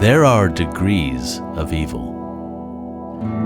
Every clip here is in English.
There are degrees of evil.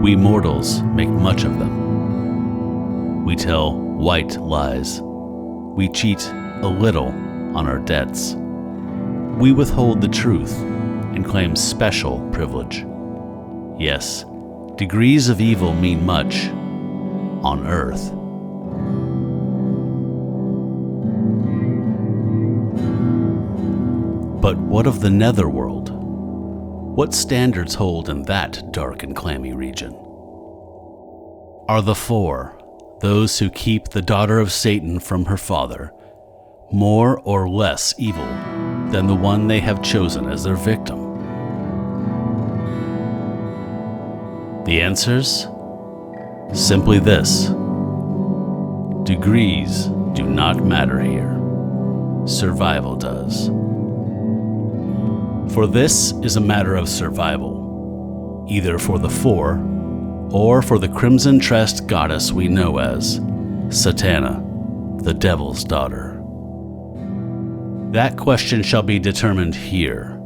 We mortals make much of them. We tell white lies. We cheat a little on our debts. We withhold the truth and claim special privilege. Yes, degrees of evil mean much on Earth. But what of the Netherworld? What standards hold in that dark and clammy region? Are the four, those who keep the daughter of Satan from her father, more or less evil than the one they have chosen as their victim? The answers? Simply this: degrees do not matter here. Survival does. For this is a matter of survival, either for the four or for the crimson-tressed goddess we know as Satana, the devil's daughter. That question shall be determined here,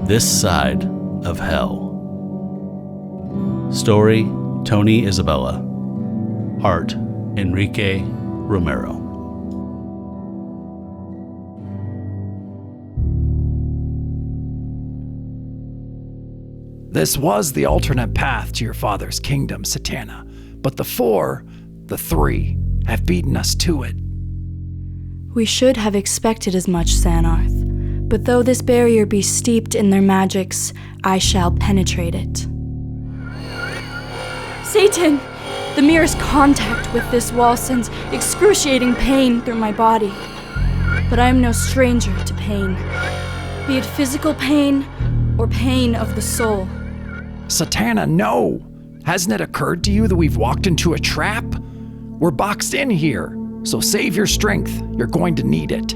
this side of hell. Story, Tony Isabella. Art, Enrique, Romero. This was the alternate path to your father's kingdom, Satana, but the three, have beaten us to it. We should have expected as much, Zannarth, but though this barrier be steeped in their magics, I shall penetrate it. Satan! The merest contact with this wall sends excruciating pain through my body. But I am no stranger to pain, be it physical pain or pain of the soul. Satana, no! Hasn't it occurred to you that we've walked into a trap? We're boxed in here, so save your strength. You're going to need it.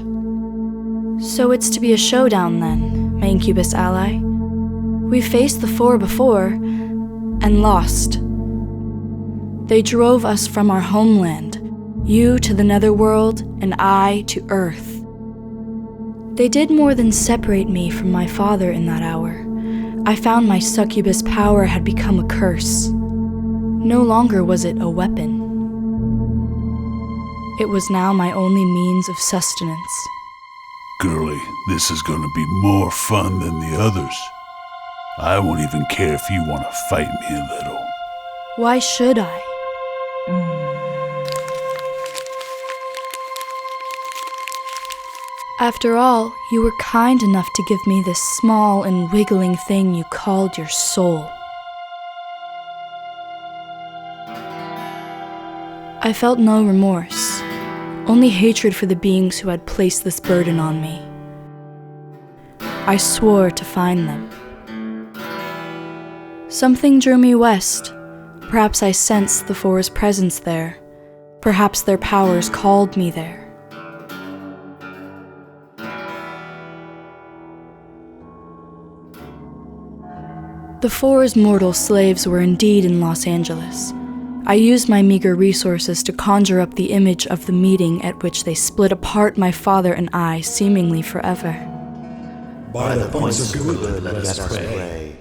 So it's to be a showdown then, my incubus ally. We faced the four before, and lost. They drove us from our homeland, you to the Netherworld, and I to Earth. They did more than separate me from my father in that hour. I found my succubus power had become a curse. No longer was it a weapon. It was now my only means of sustenance. Girlie, this is gonna be more fun than the others. I won't even care if you want to fight me a little. Why should I? After all, you were kind enough to give me this small and wiggling thing you called your soul. I felt no remorse, only hatred for the beings who had placed this burden on me. I swore to find them. Something drew me west. Perhaps I sensed the Four's presence there. Perhaps their powers called me there. The Four's mortal slaves were indeed in Los Angeles. I used my meager resources to conjure up the image of the meeting at which they split apart my father and I seemingly forever. By the points of Goodwin let us pray.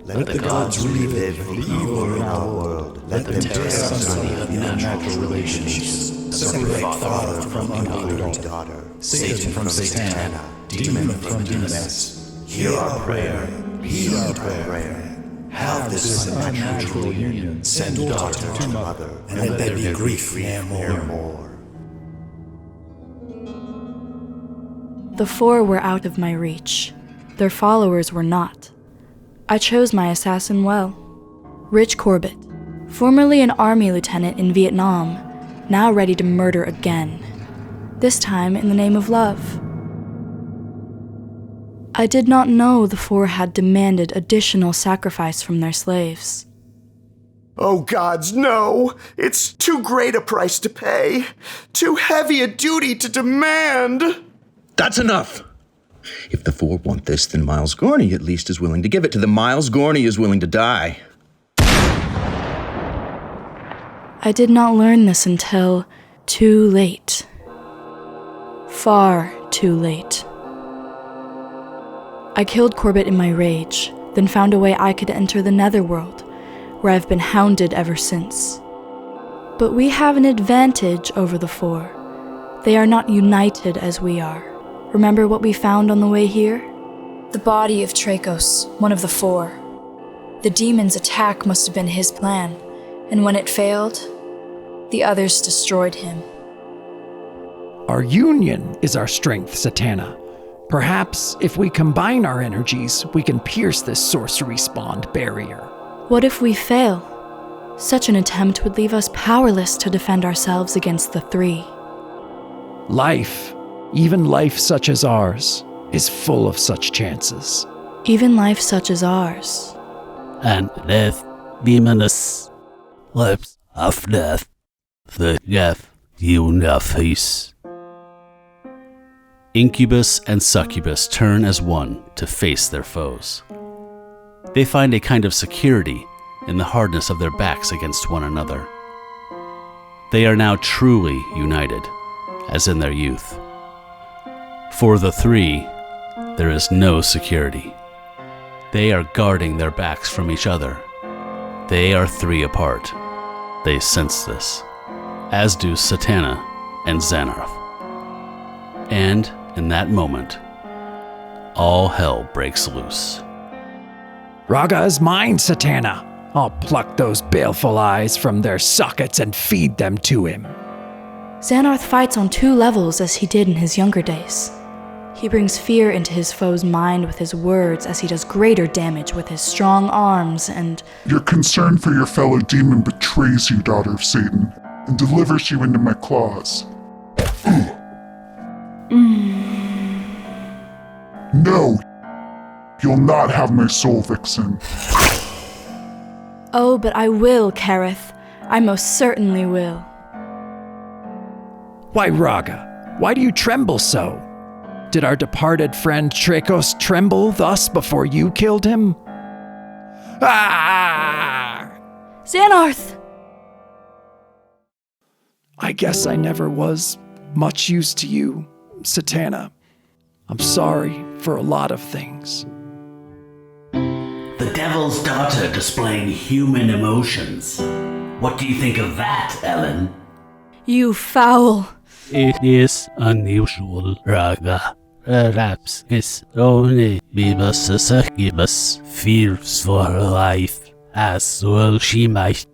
Let the gods relieve the evil in our world. Let them tear asunder the unnatural relations. Separate father from unborn daughter, Satan from Satana, demon from demoness. Hear our prayer, heed our prayer. Have this unnatural union, send daughter to mother, and let there be grief near more. The Four were out of my reach. Their followers were not. I chose my assassin well. Rich Corbett, formerly an army lieutenant in Vietnam, now ready to murder again, this time in the name of love. I did not know the Four had demanded additional sacrifice from their slaves. Oh gods, no! It's too great a price to pay! Too heavy a duty to demand! That's enough! If the Four want this, then Miles Gorney at least is willing to give it to them. Miles Gorney is willing to die. I did not learn this until too late. Far too late. I I killed Corbett in my rage, then found a way I could enter the Netherworld, where I've been hounded ever since. But we have an advantage over the four. They are not united as we are. Remember what we found on the way here? The body of Trachos, one of the four. The demon's attack must have been his plan, and when it failed, the others destroyed him. Our union is our strength, Satana. Perhaps if we combine our energies, we can pierce this sorcery spawned barrier. What if we fail? Such an attempt would leave us powerless to defend ourselves against the three. Life, even life such as ours, is full of such chances. Even life such as ours. And death, demoness, lips of death, the death you now face. Incubus and succubus turn as one to face their foes. They find a kind of security in the hardness of their backs against one another. They are now truly united, as in their youth. For the three, there is no security. They are guarding their backs from each other. They are three apart. They sense this, as do Satana and Zannarth. And in that moment, all hell breaks loose. Raga is mine, Satana. I'll pluck those baleful eyes from their sockets and feed them to him. Zannarth fights on 2 levels as he did in his younger days. He brings fear into his foe's mind with his words as he does greater damage with his strong arms and... Your concern for your fellow demon betrays you, daughter of Satan, and delivers you into my claws. No! You'll not have my soul, Vixen. Oh, but I will, Kareth. I most certainly will. Why, Raga, why do you tremble so? Did our departed friend Trachos tremble thus before you killed him? Ah! Zannarth! I guess I never was much use to you, Satana. I'm sorry for a lot of things. The devil's daughter displaying human emotions. What do you think of that, Ellen? You foul! It is unusual, Raga. Perhaps it's only because the succubus fears for her life, as well she might.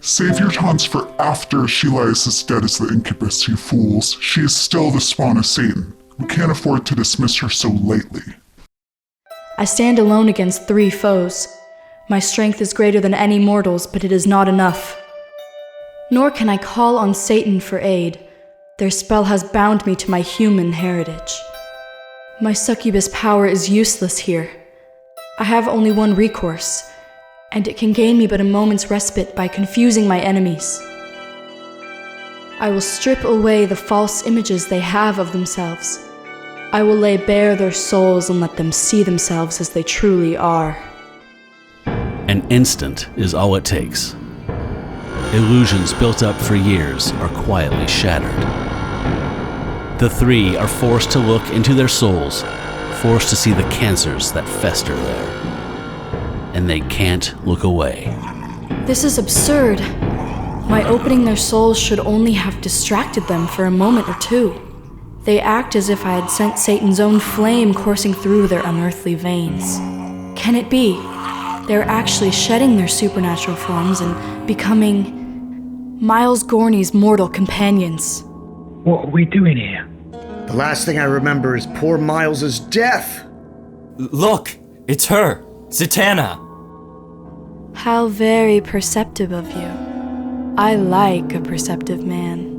Save your taunts for after she lies as dead as the incubus, you fools. She is still the spawn of Satan. We can't afford to dismiss her so lightly. I stand alone against 3 foes. My strength is greater than any mortal's, but it is not enough. Nor can I call on Satan for aid. Their spell has bound me to my human heritage. My succubus power is useless here. I have only one recourse, and it can gain me but a moment's respite by confusing my enemies. I will strip away the false images they have of themselves. I will lay bare their souls and let them see themselves as they truly are. An instant is all it takes. Illusions built up for years are quietly shattered. The 3 are forced to look into their souls, forced to see the cancers that fester there. And they can't look away. This is absurd. My opening their souls should only have distracted them for a moment or 2. They act as if I had sent Satan's own flame coursing through their unearthly veins. Can it be? They're actually shedding their supernatural forms and becoming Miles Gorney's mortal companions. What are we doing here? The last thing I remember is poor Miles's death. Look! It's her! Satana! How very perceptive of you. I like a perceptive man.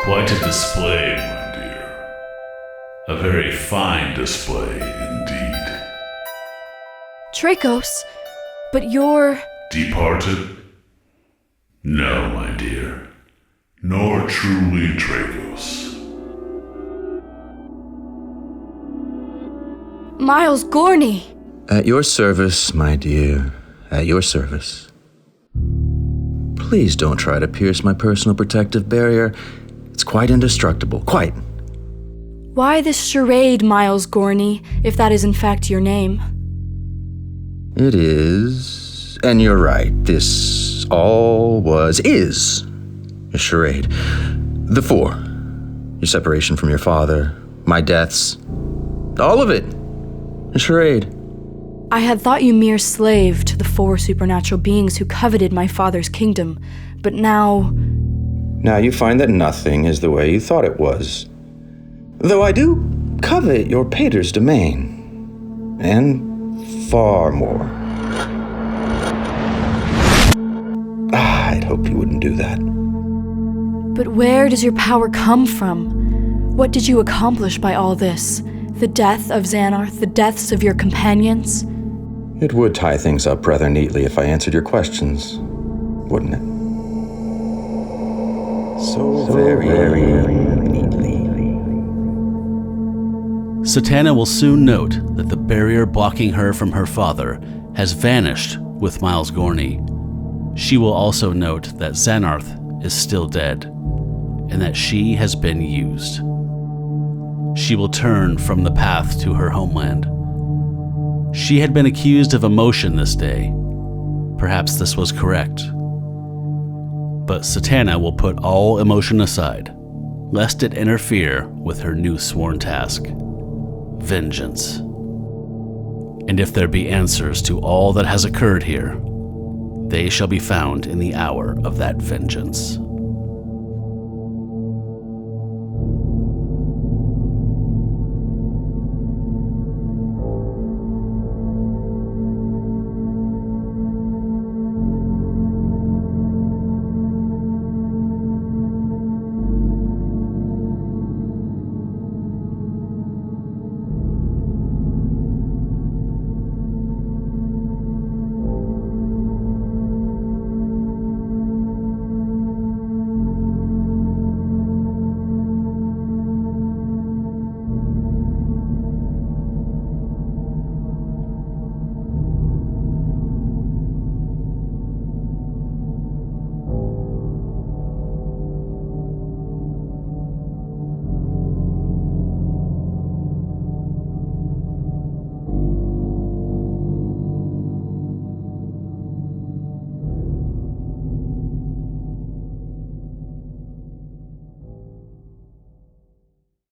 Quite a display, my dear. A very fine display indeed. Trachos, but you're... Departed? No, my dear. nor truly Dracos. Miles Gorney! At your service, my dear. At your service. Please don't try to pierce my personal protective barrier. It's quite indestructible. Quite. Why this charade, Miles Gorney, if that is in fact your name? It is. And you're right. This is a charade. The four. Your separation from your father, my deaths, all of it. A charade. I had thought you mere slave to the four supernatural beings who coveted my father's kingdom, but now... Now you find that nothing is the way you thought it was. Though I do covet your pater's domain. And far more. I'd hope you wouldn't do that. But where does your power come from? What did you accomplish by all this? The death of Zannarth, the deaths of your companions? It would tie things up rather neatly if I answered your questions, wouldn't it? So very neatly. Satana will soon note that the barrier blocking her from her father has vanished with Miles Gorney. She will also note that Zannarth is still dead, and that she has been used. She will turn from the path to her homeland. She had been accused of emotion this day. Perhaps this was correct. But Satana will put all emotion aside, lest it interfere with her new sworn task, vengeance. And if there be answers to all that has occurred here, they shall be found in the hour of that vengeance.